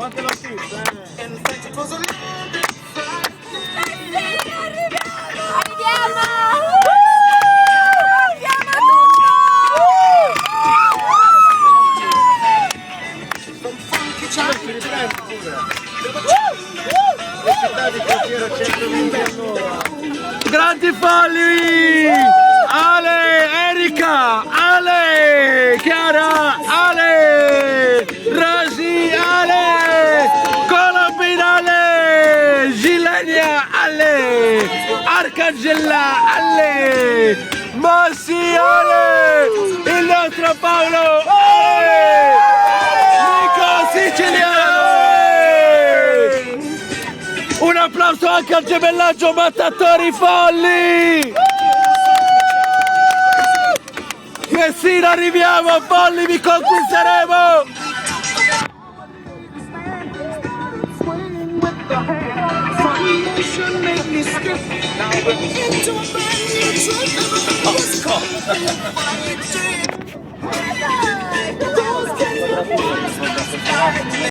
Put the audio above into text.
anche la pizza, Arriviamo! Si riprende pure. Le città di crociera 120 all'ora. Grandi folli! Ale, Erika, Ale, Chiara, Ale, Rosi, Ale, Colombina, Ale, Gilenia, Ale, Arcangella, Ale, Mossi, Ale, il nostro Paolo, Ale, Nico Siciliano. Un applauso anche al gemellaggio Mattatori Folli! Messina, arriviamo, Folli, vi conquisteremo! Into a brand new truth.